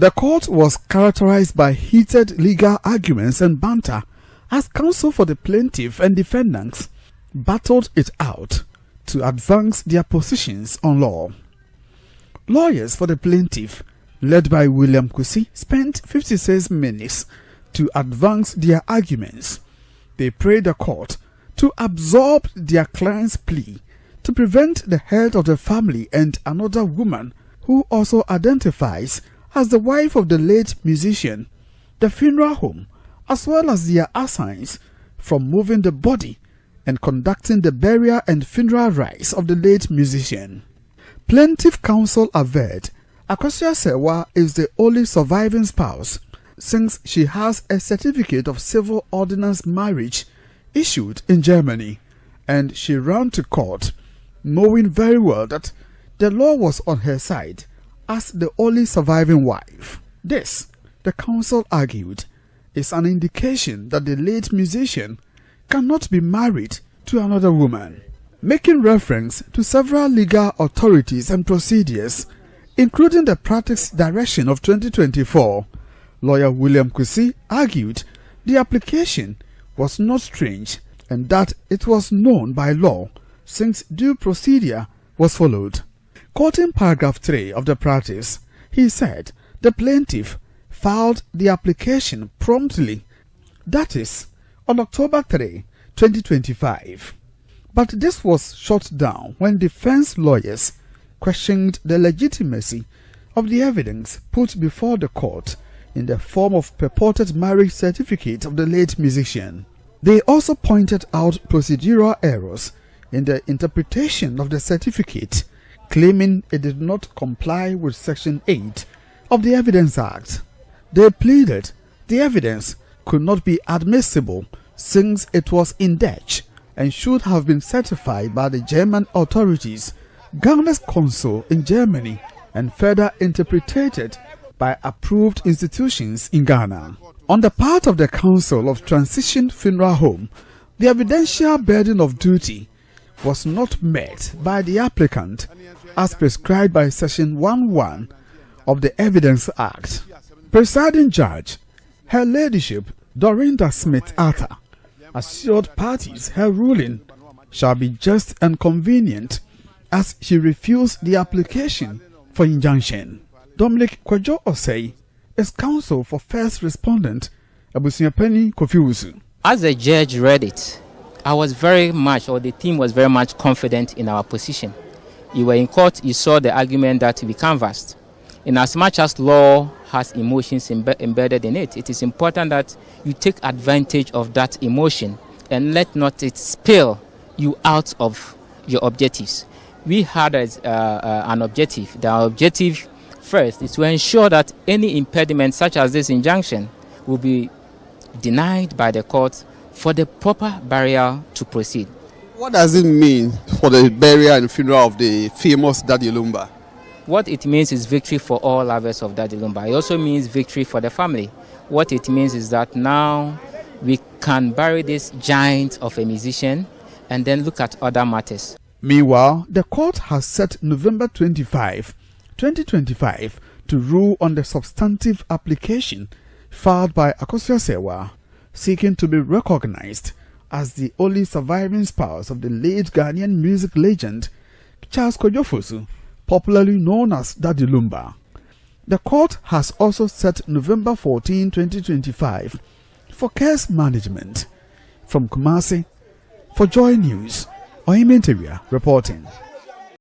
The court was characterized by heated legal arguments and banter as counsel for the plaintiff and defendants battled it out to advance their positions on law. Lawyers for the plaintiff, led by William Kusi, spent 56 minutes to advance their arguments. They prayed the court to absorb their client's plea to prevent the head of the family and another woman who also identifies as the wife of the late musician, the funeral home, as well as their assigns from moving the body and conducting the burial and funeral rites of the late musician. Plaintiff counsel averred Akosua Sewa is the only surviving spouse since she has a certificate of civil ordinance marriage issued in Germany, and she ran to court knowing very well that the law was on her side as the only surviving wife. This, the counsel argued, is an indication that the late musician cannot be married to another woman. Making reference to several legal authorities and procedures, including the Practice Direction of 2024, lawyer William Kusi argued the application was not strange and that it was known by law since due procedure was followed. Quoting paragraph 3 of the practice, he said the plaintiff filed the application promptly, that is, on October 3, 2025. But this was shot down when defense lawyers questioned the legitimacy of the evidence put before the court in the form of purported marriage certificate of the late musician. They also pointed out procedural errors in the interpretation of the certificate, claiming it did not comply with Section 8 of the Evidence Act. They pleaded the evidence could not be admissible since it was in Dutch and should have been certified by the German authorities, Ghana's consul in Germany, and further interpreted by approved institutions in Ghana. On the part of the Council of Transition Funeral Home, the evidential burden of duty was not met by the applicant as prescribed by Section 11 of the Evidence Act. Presiding Judge, Her Ladyship Dorinda Smith-Arthur, assured parties her ruling shall be just and convenient as she refused the application for injunction. Dominic Kwajo Osei is counsel for first respondent Abusiapeni Kofiusu. As the judge read it, the team was very much confident in our position. You were in court, you saw the argument that we canvassed. In as much as law has emotions embedded in it, it is important that you take advantage of that emotion and let not it spill you out of your objectives. We had an objective. The objective first is to ensure that any impediment such as this injunction will be denied by the court for the proper burial to proceed. What does it mean for the burial and funeral of the famous Daddy Lumba? What it means is victory for all lovers of Daddy Lumba. It also means victory for the family. What it means is that now we can bury this giant of a musician and then look at other matters. Meanwhile, the court has set November 25, 2025 to rule on the substantive application filed by Akosua Sewa, seeking to be recognized as the only surviving spouse of the late Ghanaian music legend Charles Kojofosu, popularly known as Daddy Lumba. The court has also set November 14, 2025 for case management. From Kumasi, for Joy News, Oyime Nteria reporting.